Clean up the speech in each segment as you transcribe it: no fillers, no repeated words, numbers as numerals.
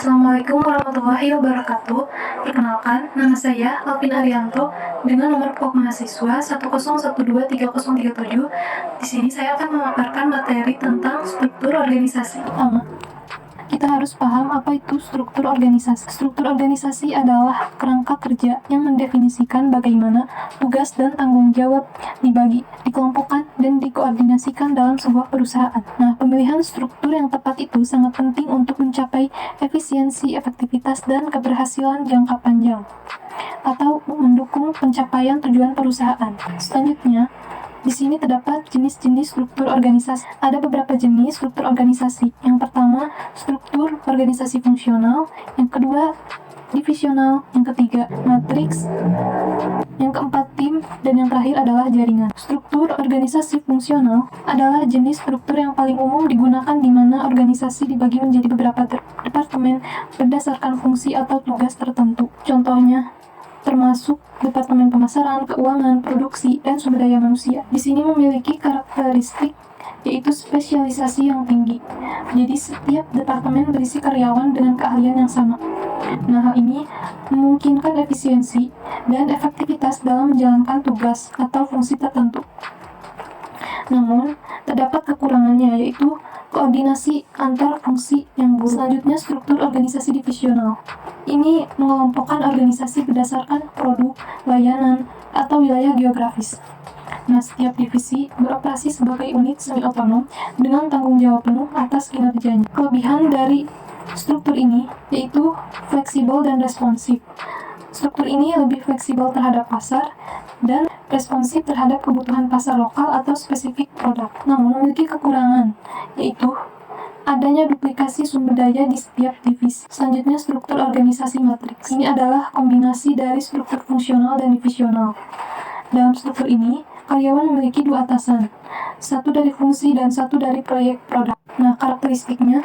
Assalamualaikum warahmatullahi wabarakatuh. Perkenalkan, nama saya Alvin Arianto dengan nomor pokok mahasiswa 101230037. Di sini saya akan memaparkan materi tentang struktur organisasi. Pertama, kita harus paham apa itu struktur organisasi. Struktur organisasi adalah kerangka kerja yang mendefinisikan bagaimana tugas dan tanggung jawab dibagi, dikelompokkan, dan dikoordinasikan dalam sebuah perusahaan. Nah, pemilihan struktur yang tepat itu sangat penting untuk mencapai efisiensi, efektivitas, dan keberhasilan jangka panjang atau mendukung pencapaian tujuan perusahaan. Selanjutnya, di sini terdapat jenis-jenis struktur organisasi. Ada beberapa jenis struktur organisasi. Yang pertama, struktur organisasi fungsional. Yang kedua, divisional. Yang ketiga, matriks. Yang keempat, tim. Dan yang terakhir adalah jaringan. Struktur organisasi fungsional adalah jenis struktur yang paling umum digunakan di mana organisasi dibagi menjadi beberapa departemen berdasarkan fungsi atau tugas tertentu. Contohnya, termasuk Departemen Pemasaran, Keuangan, Produksi, dan Sumber Daya Manusia. Di sini memiliki karakteristik yaitu spesialisasi yang tinggi. Jadi setiap departemen berisi karyawan dengan keahlian yang sama. Nah, hal ini memungkinkan efisiensi dan efektivitas dalam menjalankan tugas atau fungsi tertentu. Namun, terdapat kekurangannya yaitu koordinasi antar fungsi yang buruk. Selanjutnya, struktur organisasi divisional. Ini mengelompokkan organisasi berdasarkan produk, layanan, atau wilayah geografis. Nah, setiap divisi beroperasi sebagai unit semi-otonom dengan tanggung jawab penuh atas kinerjanya. Kelebihan dari struktur ini yaitu fleksibel dan responsif. Struktur ini lebih fleksibel terhadap pasar dan responsif terhadap kebutuhan pasar lokal atau spesifik produk. Namun memiliki kekurangan, yaitu adanya duplikasi sumber daya di setiap divisi. Selanjutnya, struktur organisasi matriks. Ini adalah kombinasi dari struktur fungsional dan divisional. Dalam struktur ini, karyawan memiliki dua atasan, satu dari fungsi dan satu dari proyek produk. Nah, karakteristiknya,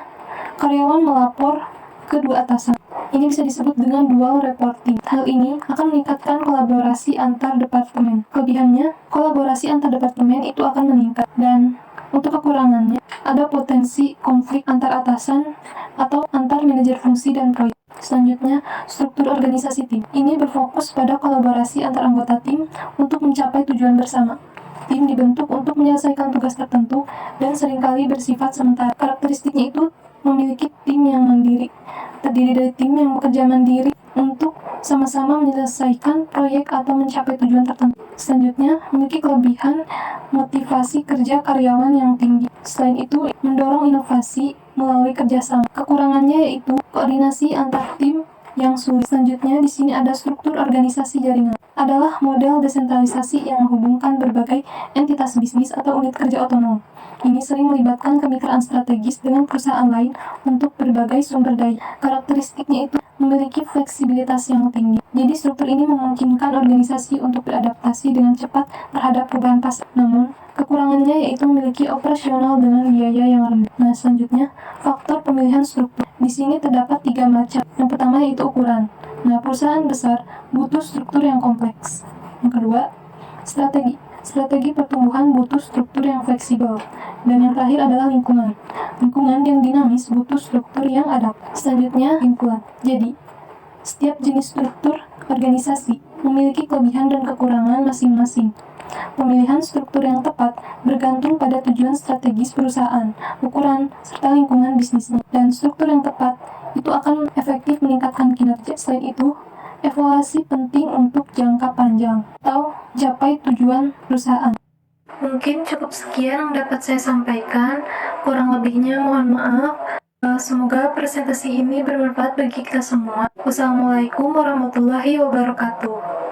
karyawan melapor ke dua atasan. Ini bisa disebut dengan dual reporting. Hal ini akan meningkatkan kolaborasi antar departemen. Kelebihannya, kolaborasi antar departemen itu akan meningkat. Dan untuk kekurangannya, ada potensi konflik antar atasan atau antar manajer fungsi dan proyek. Selanjutnya, struktur organisasi tim. Ini berfokus pada kolaborasi antar anggota tim untuk mencapai tujuan bersama. Tim dibentuk untuk menyelesaikan tugas tertentu dan seringkali bersifat sementara. Karakteristiknya itu memiliki tim yang mandiri. Terdiri dari tim yang bekerja mandiri untuk sama-sama menyelesaikan proyek atau mencapai tujuan tertentu. Selanjutnya, memiliki kelebihan motivasi kerja karyawan yang tinggi. Selain itu, mendorong inovasi melalui kerjasama. Kekurangannya yaitu koordinasi antar tim yang sulit. Selanjutnya, di sini ada struktur organisasi jaringan. Adalah model desentralisasi yang menghubungkan berbagai entitas bisnis atau unit kerja otonom. Ini sering melibatkan kemitraan strategis dengan perusahaan lain untuk berbagai sumber daya. Karakteristiknya itu memiliki fleksibilitas yang tinggi. Jadi struktur ini memungkinkan organisasi untuk beradaptasi dengan cepat terhadap perubahan pasar. Namun, kekurangannya yaitu memiliki operasional dengan biaya yang rendah. Nah, selanjutnya, faktor pemilihan struktur. Di sini terdapat 3 macam. Yang pertama yaitu ukuran. Nah, perusahaan besar butuh struktur yang kompleks. Yang kedua, strategi. Strategi pertumbuhan butuh struktur yang fleksibel. Dan yang terakhir adalah lingkungan. Lingkungan yang dinamis butuh struktur yang adaptif. Selanjutnya, lingkungan. Jadi, setiap jenis struktur organisasi memiliki kelebihan dan kekurangan masing-masing. Pemilihan struktur yang tepat bergantung pada tujuan strategis perusahaan, ukuran, serta lingkungan bisnisnya. Dan struktur yang tepat itu akan efektif meningkatkan kinerja. Selain itu, evaluasi penting untuk jangka panjang atau capai tujuan perusahaan. Mungkin cukup sekian yang dapat saya sampaikan. Kurang lebihnya mohon maaf. Semoga presentasi ini bermanfaat bagi kita semua. Wassalamualaikum warahmatullahi wabarakatuh.